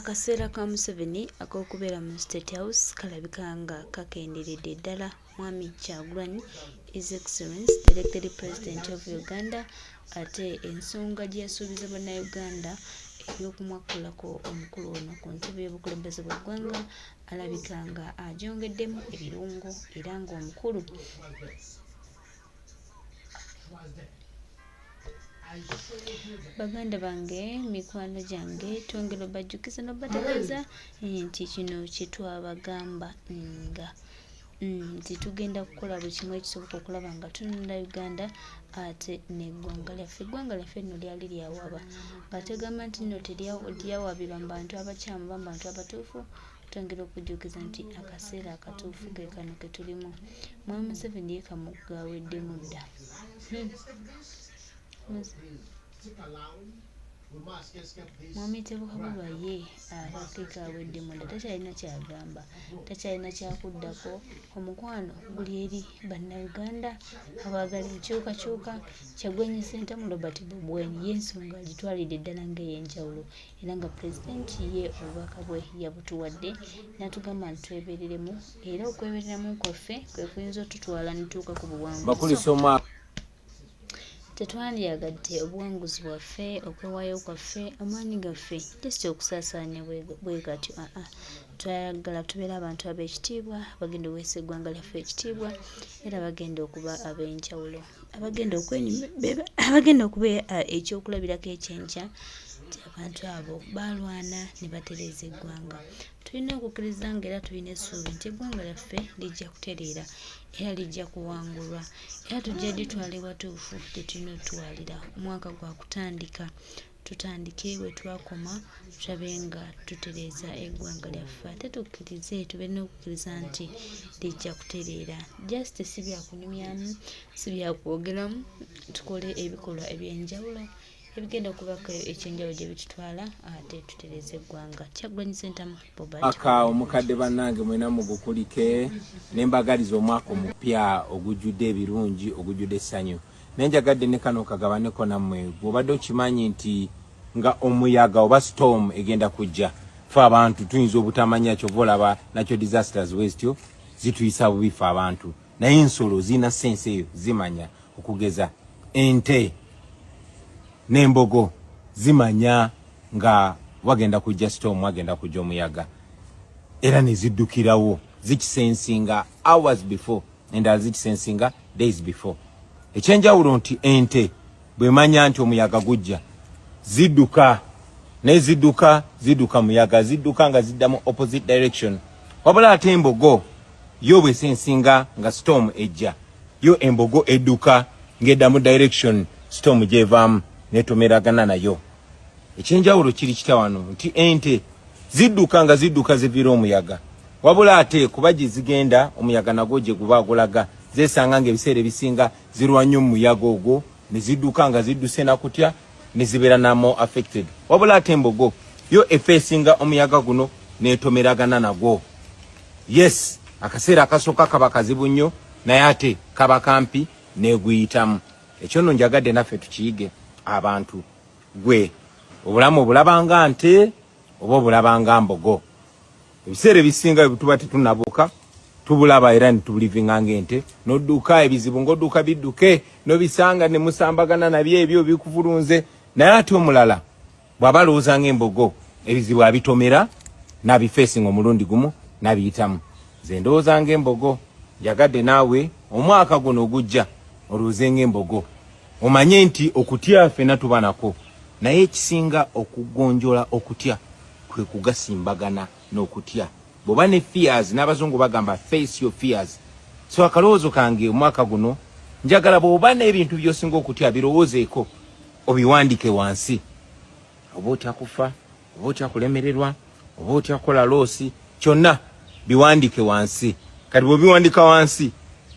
Akaseera ka Museveni ak'okubeera mu State House kalabika nga kakenderedde ddala. Mwami Kyagulanyi His Excellency the elected President of Uganda, ate ensonga gye yasuubiza bannayuganda ey'okumwakkulako omukulu ono ku ntebe y'obukulembeze bw'eggwanga alabika nga agyongeddemu ebirungo era ng'omukulu baganda bange, mikwano gyange, twongera obajjukiza n'obategeeza nti kino kye twabagamba nga nti tugenda kukola buli kimu ekisoboka okulaba nga tununula Uganda ate n'eggwanga lyaffe. Eggwanga lyaffe nno lyali lyawaba ng'ategamba nti nno lyawabirwa mu bantu abakyamu ba mu bantu abatuufu. Twongera okujjukiza nti akaseera akatuufu ke kano ke tulimu. Mwami Museveni ye kamugga aweddemu dda. Mwami Tebukabulwa ye akakeeka aweddemu dda, takyalina kyagamba, takyalina kyakuddako. Omukwano guli eri bannayuganda abaagala enkyukakyuka. Kyagulanyi Ssentamu Robert Bobi Wine y'ensonga agitwalidde ddala ng'ey'enjawulo era nga pulezidenti ye obubaka bwe yabutuwadde n'atugamba nti twebereremu era okwebereramu kwaffe kwe kuyinza otutwala ne tutuuka ku buwanguzi. Tetwandyagadde obuwanguzi bwaffe, okwewaayo kwaffe, amaanyi gaffe just okusaasaanya bwe gatyo. Twayagala tubeere abantu ab'ekitiibwa, bagenda okuweesa eggwanga lyaffe ekitiibwa era bagenda okuba ab'enjawulo, abagenda okuba ekyokulabirako ekyenkya nti abantu abo baalwana ne batereeza eggwanga. Tulina okukkiriza nga era tulina essuubi nti eggwanga lyaffe lijja kutereera era lijja kuwangulwa era tujja litwala ewatuufu gye tulina otutwalira. Omwaka gwa kutandika, tutandike bwe twakoma tulabe nga tutereeza eggwanga lyaffe ate tukkirize, tube n'okukkiriza nti lijja kutereera. Just si byakunyumyamu, si byakwogeramu, tukole ebikolwa eby'enjawulo ebigenda okubako ekyenjawulo gye bitutwala ate tutereeza eggwanga. Kyagulanyi Ssentamu aka omukadde bannange mwena mugukulike nembagaliza omwaka omupya ogujjudde ebirungi, ogujjudde essanyu. Nenjagadde ne kano kagabaneko nammwe. Bw'obadde okimanyi nti nga omuyaga oba storm egenda kujja, fe abantu tuyinza obutamanya kyova olaba nakyo disasters westyo zituyisa bubi fe abantu, naye ensolo zirina sense eyo zimanya okugeza ente n'embogo zimanya nga wagenda kujja storm, wagenda kujja omuyaga era ne ziddukirawo zikisensinga hours before endala zikisensinga days before. Ekyenjawulo nti ente bwemanya nti omuyaga gujja zidduka, naye zidduka muyaga, zidduka nga zidda mu opposite direction. Wabula ate embogo yo bwesensinga nga storm ejja, yo embogo edduka ng'edda mu direction storm gyevaamu netomeragana nayo. Ekyenjawulo kiri kita wano nti ente zidduka nga zidduka zivira omuyaga, wabula ate kuba gye zigenda omuyaga nagwo gye guba gulaga zesanga ng'ebiseera ebisinga zirwa nnyo muyaga ogwo ne zidduka nga zidduse nakutya ne zibeera namo affected. Wabula ate embogo yo efeesinga omuyaga guno netomeragana nagwo. Yes, akaseera akasooka kaba kazibu nnyo naye ate kaba kampi neguyitamu. Ekyo nno njagadde naffe tukiyige abantu. Gwe obulamu obulabanga nte oba obulabanga mbogo, ebiseera ebisinga bwe tuba tetunabuka tubulaba era nitubulivinga ng'ente, n'odduka ebizibu ng'odduka bidduke n'obisanga ne musambagana nabyo ebyo bikuvulunze. Naye ate omulala bw'aba alowooza ng'embogo ebizibu abitomera n'abifeesinga omulundi gumu n'abiyitamu. Nze ndowooza ng'embogo, njagadde naawe omwaka guno ogujja olowooze ng'embogo, omanye nti okutya ffenna tuba nako, naye ekisinga okugonjola okutya kwe kugasimbagana n'okutya. Bw'oba ne fears, n'abazungu bagamba face your fears. So akalowoozo kange omwaka guno njagala bw'oba n'ebintu by'osinga okutya birowoozeeko, obiwandike wansi. Oba otya kufa, oba otya kulemererwa, oba otya kukola loosi, kyonna biwandike wansi. Kati bw'obiwandika wansi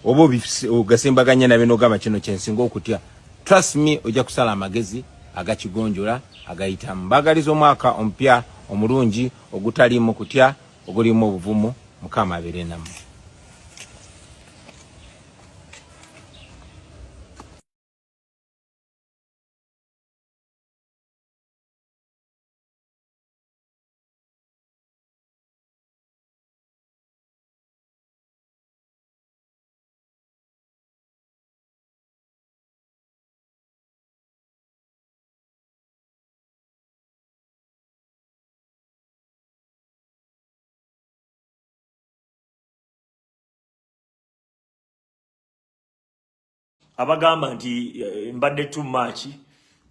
oba ogasimbaganya nabyo n'ogamba kino kyensinga okutya, trust me ojja kusala amagezi agakigonjola agayitamu. Mbagaliza omwaka omupya omulungi ogutaliimu kutya, ogulimu obuvumu. Mukama abeere nammwe. abagamba nti mbadde too much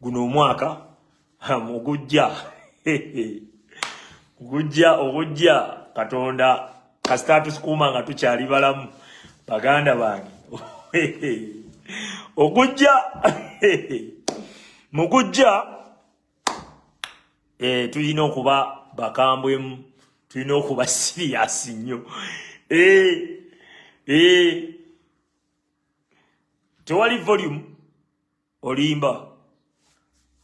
guno omwaka mugujja ogujja Katonda kasita tusukuma nga tukyali balamu baganda bange ogujja mugujja tulina okuba bakambwemu tulina okuba serious nnyo tewali volume olimba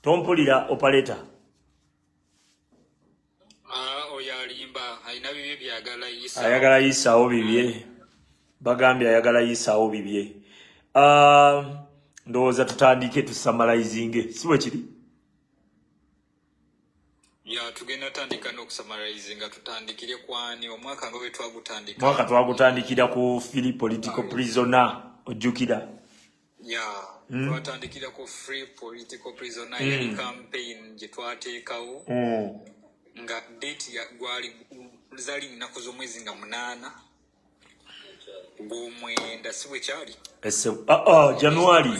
tompulira operator ayagala yisaawo bibye bagambye ayagala yisaawo bibye ndowooza tutandike tusamalizinge si bwe kiri tugenda tandika n'okusamalizinga tutandikire kwani omwaka nga bwe twagutandika mwaka twagutandikira ku free political prisoner ojjukira twatandikira ku free political prisoner yali campaign gye twateekawo nga date gwali zali nnaku z'omwezi nga 8 gw'omwenda si bwe kyali January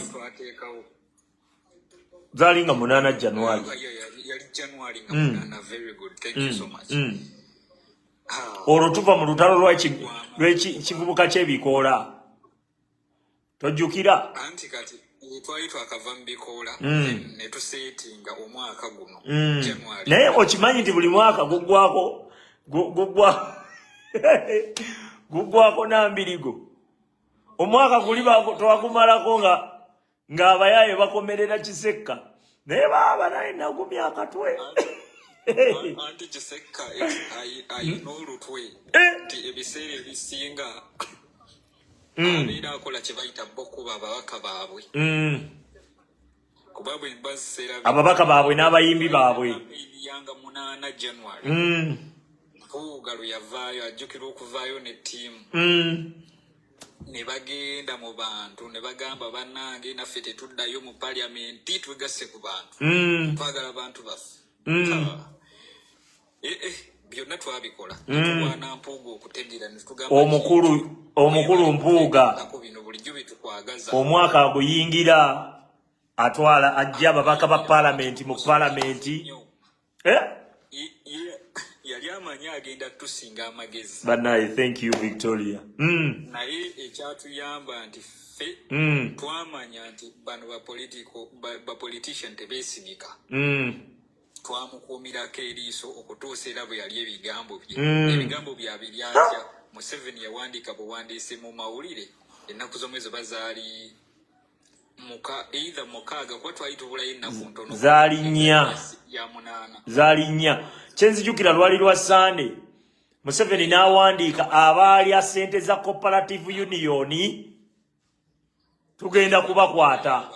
zali nga 8 January yali January nga 8 very good thank you so much olwo tuva mu lutalo lw'ekivubuka ky'ebikoola tojjukira anti kati twali twakava mu bikoola ne tuseetinga omwaka guno January naye okimanyi nti buli mwaka guggwako nambirigo omwaka guli twagumalako ng'abayaaye bakomerera Kisekka naye baba naye nagumya akatwe anti Kisekka ayina olutwe nti ebiseera ebisinga abeera akola kye bayita bokuba ababaka baabwe kuba bwe baziseera ababaka baabwe n'abayimbi baabwe yanga 8 January Mpuuga lwe yavaayo ajjukira okuvaayo ne ttiimu ne bagenda mu bantu ne bagamba bannange naffe tetuddayo mu paliamenti twegasse ku bantu twagala abantu baffe byonna twabikola netulwana Mpuuga okutegeera netugamba omukulu Mpuuga bino bulijjo byetukwagaza omwaka aguyingira atwala ajja ababaka ba palamenti mu palamenti yali amanyi agenda tusinga amagezi banaye thank you Victoria naye ekyatuyamba nti ffe twamanya nti bano bapolitician tebeesigika twamukuumirako eriiso okutuusa era bwe yali ebigambo byabiri atya Museveni yawandiika buwandiise mu mawulire ennaku z'omwezi bazaali either mukaaga kuba twali tubulayo ennaku ntono zaali 4 ya 8 zaali 4 kyenzijukira lwali lwa Sande Museveni n'awandiika abaali ssente za cooperative union tugenda kubakwata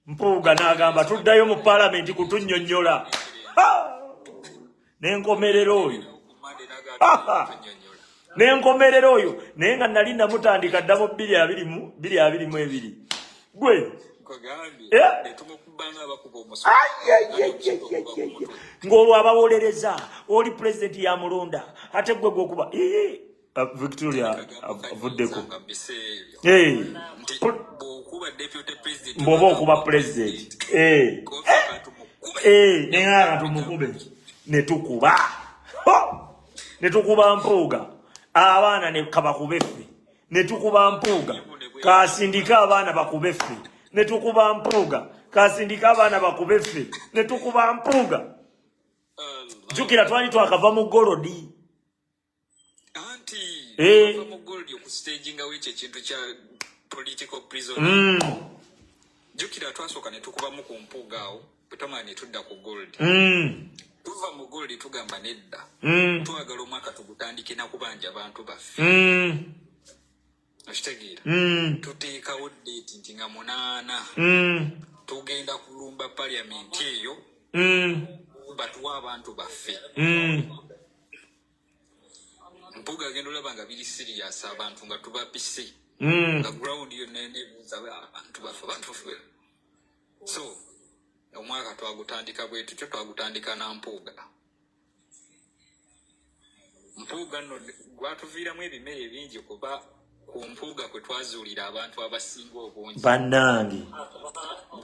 Mpuuga n'agamba tuddayo mu palamenti kutunnyonnyola n'enkomerero oyo naye nga nali namutandika ddabo 222 gwe ng'olwo abawolereza oli pulezidenti yamulonda ate gwe gwokuba Victoria avuddeko mbwoba okuba pulezidenti nenga tumukube netukuba Mpuuga abaana ne kabakube ffe netukuba Mpuuga kasindika abaana bakube ffe netukuba Mpuuga kasindika abaana bakube ffe netukuba Mpuuga jukira twali twakava mu golodi anti mu golodi okustaginga w'ekyo ekintu kya political prison jukira twasooka ne tukubamu ku Mpuuga awo bwetamala ne tudda ku golodi tuva mu golodi tugamba nedda twagala omwaka tugutandike nakubanja abantu baffe okitegeera tuteekawo date nti nga 8 tugenda kulumba paliamenti eyo batuwa abantu baffe Mpuuga agenda olaba nga biri serious abantu nga tubapise nga ground yo nebuuza abantu baffe so omwaka twagutandika bwe tutyo twagutandika na Mpuuga nno gwatuviiramu ebimere bingi kuba ku mpuuga kwe twazuulira abantu abasinga obungi bannange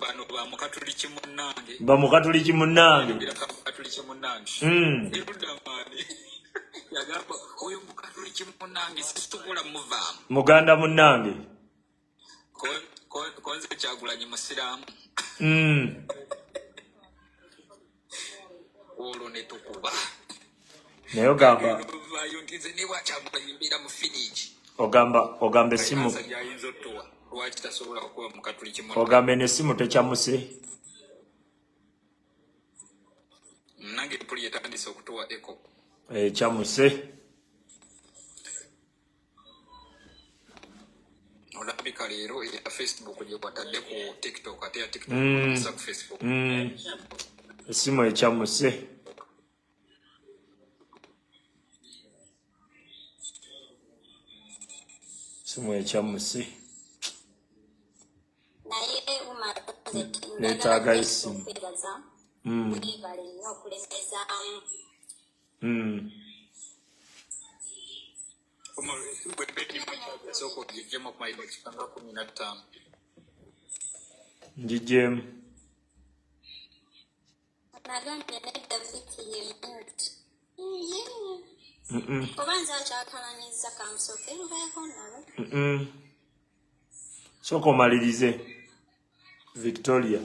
bano bamukatuliki munnange bamukatuliki munnange mukatuliki munnange erudda maani yagamba oyo mukatuliki munnange situkola muvaamu muganda munnange konze Kyagulanyi musiraamu olwo ne tukuba naye ogamba vayo ntize ne Kyagulanyi mbeera mu finiji ogamba essimu gyayinza ottuwa lwaki tasobola okuba mukatuliki munnange ogambe n'essimu tekyamuse nange puli yetandise okutuwa eko ekyamuse olabika leero eya Facebook gye kwatadde ku TikTok ate ya TikTok sa ku Facebook essimu ekyamuse essimu ekyamuse naye neetaaga essimu mwebale nnyo okulemezaamu ngigyemu nagambye nedda viki yemuti oba nze akyakalanyiza kamusooke nveeko nabo sooka omalirize Victoria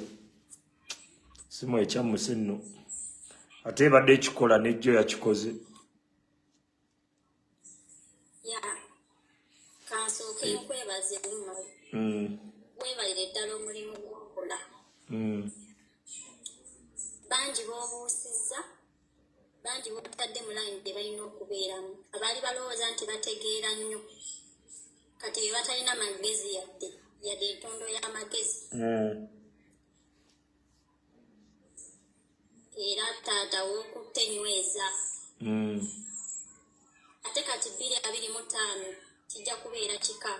simu ekyamuse nno ate ebadde ekikola nejjo yakikoze ya kansooke nkwebaze buno weebalire ddala omulimu gw'okola bangi b'obuusizza bangi b'otadde mu layini gye balina okubeeramu abaali balowooza nti bategeera nnyo kati be batalina magezi yadde entondo y'amagezi era taata w'okutte nyweza ate kati 2025 kijja kubeera kika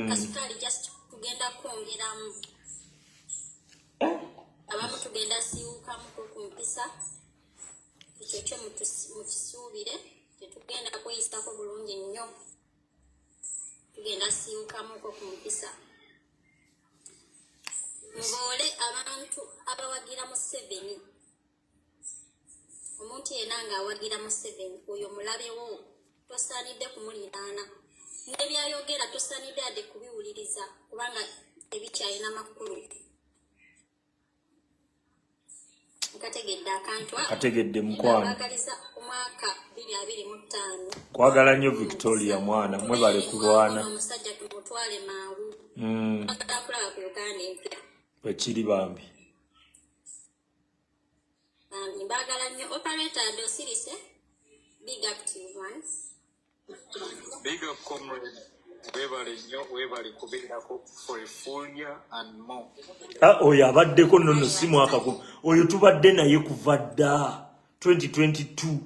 kasikaali just tugenda kwongeramu abamu tugenda siwukamuko ku mpisa ekyo kyo mukisuubire tetugenda kweyisako bulungi nnyo tugenda siwukamuko ku mpisa muboole abantu abawagira mu 7 omuntu yenna ng'awagira mu 7 oyo mulabewo tosaanidde kumuliraana n'ebyayogera tosaanidde adde kubiwuliriza kubanga ebikyalina makulu nkategedde akantu kategedde mukwano bagaliza omwaka 2025 kwagala nnyo Victoria mwana mwebale kulwana omusajja tumutwale mangu agala kulaba ku Uganda empya wekiri bambi mbagala nnyo operator Dosirise big up to you man big up comrade webale nnyo webale kubeerako for a full year and more oyo abaddeko nno si mwaka oyo tubadde naye kuva dda 2022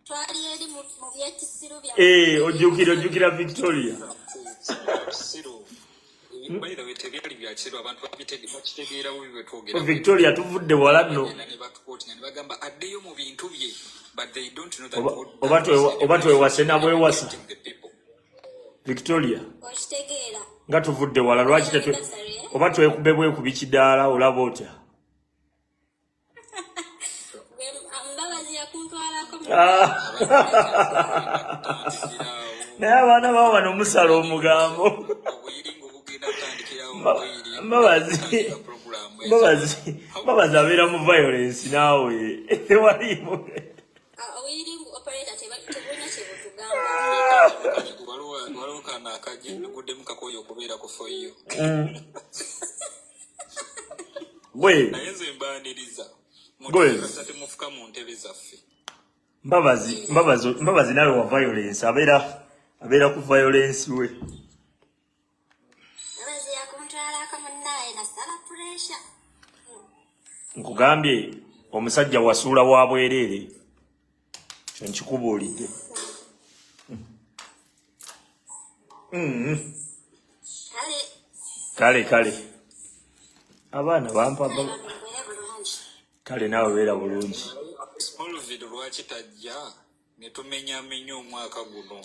twali eri mu byekisiru bya ojjukira Victoria by the way tebyali byakisiru abantu bakitegeera bubi bwe twogera Victoria tuvudde wala nno ne batukooti ne bagamba addeyo mu bintu bye but they don't know that oba twewase nabwewasa Victoria okitegeera nga tuvudde wala lwaki oba twekube bwekubi kidaala olaba otya mbabazi yakuntwalako naye abaana bawo bano musala omugambo mbabazi abeera mu violence naawe tewalimu owiringu operator tebulina kyebutugamba waliwo kana akaguddemu kakoyo okubeera ku foyo naye nze mbaaniriza temufuka mu ntebe zaffe mbabazi nawe wa violence abeera ku violence we mbabazi yakuntwalako munnaye nasala pressure nkugambye omusajja wasuula wa bwereere kyo nkikubuulidde kale abaana bampa kale naawe beera bulungi smallvid lwaki tajja ne tumenyaamenya omwaka guno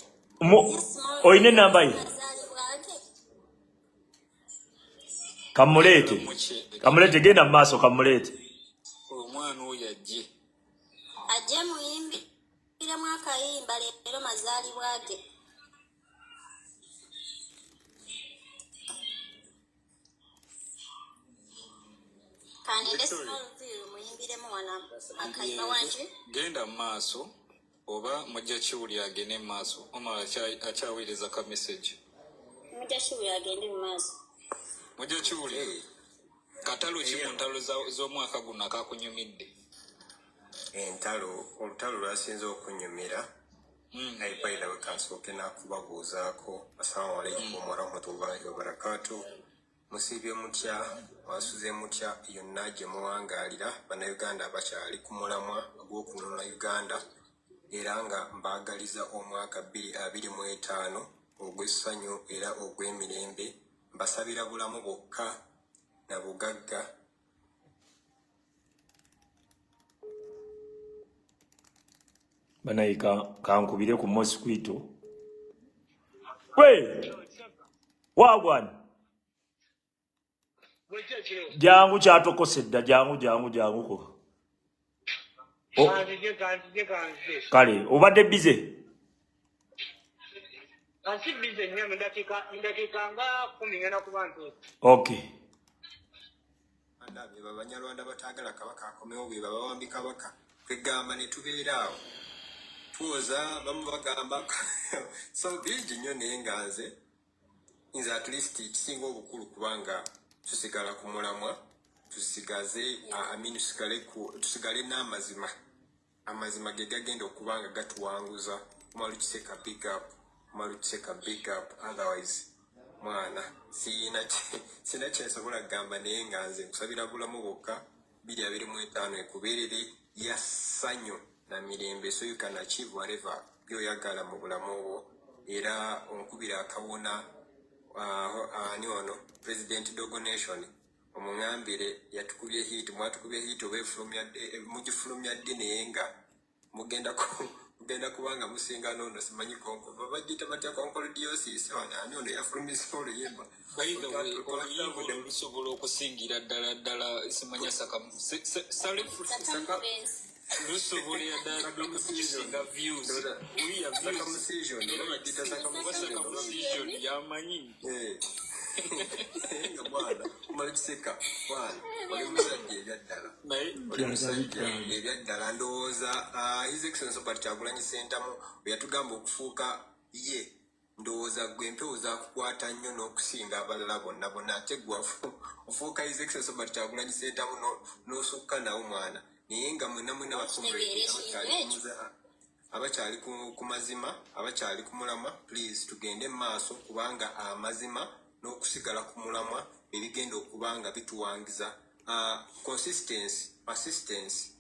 oyina enamba ye Kamulete genda mu maaso kamulete. Omwana oyo ajje. Ajje muyimbiremu akayimba leero mazaalibwa ge. Kanende Smallville muyimbiremu wana akayimba wanje. Genda mu maaso oba mujja kiwuli agende mu maaso. Omala akyaweereza ka message. Mujja kiwuli agende mu maaso. Mujja kiwuli. Katalo ki mu ntalo z'omwaka guno akakunyumidde? Olutalo lwasinze okunyumira. By the way, kansooke n'akubabuuzaako. Assalamu alaikum warahmatullahi wabarakatuh. Musiibye mutya, wasuze mutya, yonna gye muwangaalira bannayuganda abakyali ku mulamwa gw'okununula Uganda, era nga mbaagaliza omwaka 2025 ogw'essanyu era ogw'emirembe. Mbasabira bulamu bwokka na bugagga. Banayi kankubire ku mosquito. Kwe! Wagwan! Jangu kyatokosedda, jangu ko. Kale, obadde bize? Asi bize nnyo mu dakika nga 10 ngenda kuba ntuuse. Okay. Be Banyarwanda bataagala kabaka akomewo be babawambi kabaka. Kwegamba ne tubeeraawo. Tuoza bamu bagamba. So bingi nnyo naye nga nze at least kisinga obukulu kubanga tusigala ku mulamwa, tusigale n'amazima. Amazima ge gagenda okubanga gatuwanguza. Maluchiseka big up. Otherwise, mwana, sina kyensobola kugamba naye nga nze nkusabira bulamu bwokka 2025 ekubeerere ya ssanyu na mirembe, so you can achieve whatever byoyagala mu bulamu bwo. Era onkubira akawona ani ono President Dogo Nation omungambire yatukubye hit, mwatukubye hit mugifulumya dde naye nga mugenda kubanga musinga nono simanyi konko babajita batya konkolo diocese ani ono yafulumisa oluyimba. By the way, oluyimba lusobola okusingira ddala simanya saka lusobola ddala okusinga views. Uya views yamanyi. Bwana Maluchiseka bwana oli musajja ebyaddala ndowooza His Excellency Robert Kyagulanyi Ssentamu yatugamba okufuuka ye ndowooza gwe empewo zakukwata nnyo n'okusinga abalala bonna ate gwe ofuuka His Excellency Robert Kyagulanyi Ssentamu n'osukka nawo mwana naye nga mwena abakyali ku mazima abakyali ku mulamwa please tugende mu maaso kubanga amazima n'okusigala ku mulamwa ebigenda okubanga bituwangiza persistence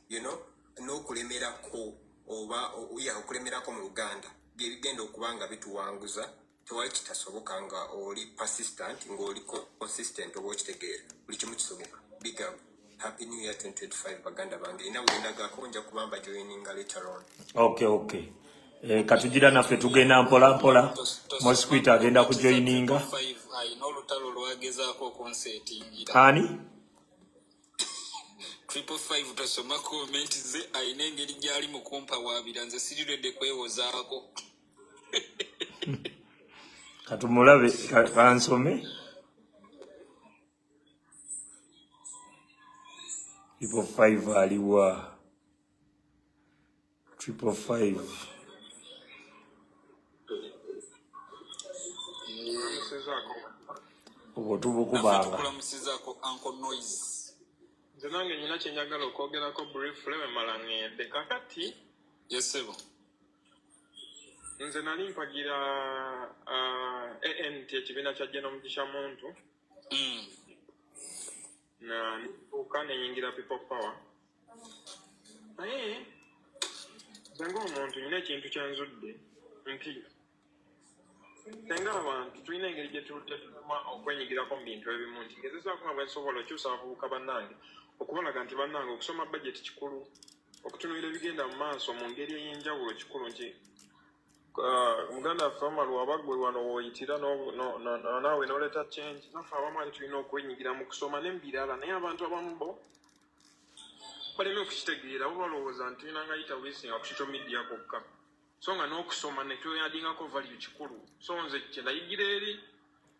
n'okulemerako oba okulemerako mu Uganda byebigenda okubanga bituwanguza. Tewali kitasoboka nga oli persistent ng'oli consistent oba okitegeera buli kimu kisoboka. Big up. Happy New Year 2025 baganda bange. Ina wendagako nja kubamba joininga later on. Okay. Katugira naffe tugenda mpola mosquito agenda kujoininga. Ayina olutalo lwagezaako konsetingira. Ani? 555 tosoma comment ze ayina engeri gyali mu kumpa waabira nze siridde kwewozaako. Katumulabe kansome. 555 aliwa 555 obutubukubanga tukulamusizako Uncle Noise. Nze nange nyina kyenjagala okwogerako briefly wemala ngende kakati. Yes sebo. Nze nali mpagira ANT ekibiina kya General Mugisha Muntu. Na ntuuka nenyingira People Power. Naye nze ng'omuntu nyina ekintu kyenzudde nti senga abantu tulina engeri gye tutuma okwenyigirako mu bintu ebimu nti ngezezaako nga bwe nsobola okyusa abavubuka bannange okubalaga nti bannange okusoma budget kikulu okutunuulira ebigenda mu maaso mu ngeri ey'enjawulo kikulu nti muganda fama lwabagwe wano woyitira naawe noleta change nafe abamu ali tulina okwenyigira mu kusoma n'embirala naye abantu abamu bo baleme okukitegeera bo balowooza nti tulina nga yita wisinga ku social media kokka so nga n'okusoma netweyadingako value kikulu so nze kye nayigira eri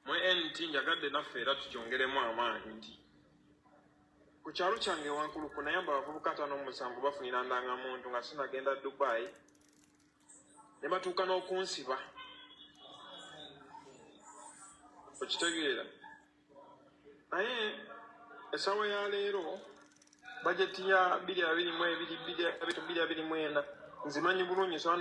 mu nt njagadde naffe era tukyongeremu amaanyi nti ku kyalo kyange wankulu kunayamba abavubuka 57 bafunira ndangamuntu nga sinagenda Dubai ne batuuka n'okunsiba okitegeera naye essaawa ya leero bajeti ya 2022 nzimanyi bulungi soba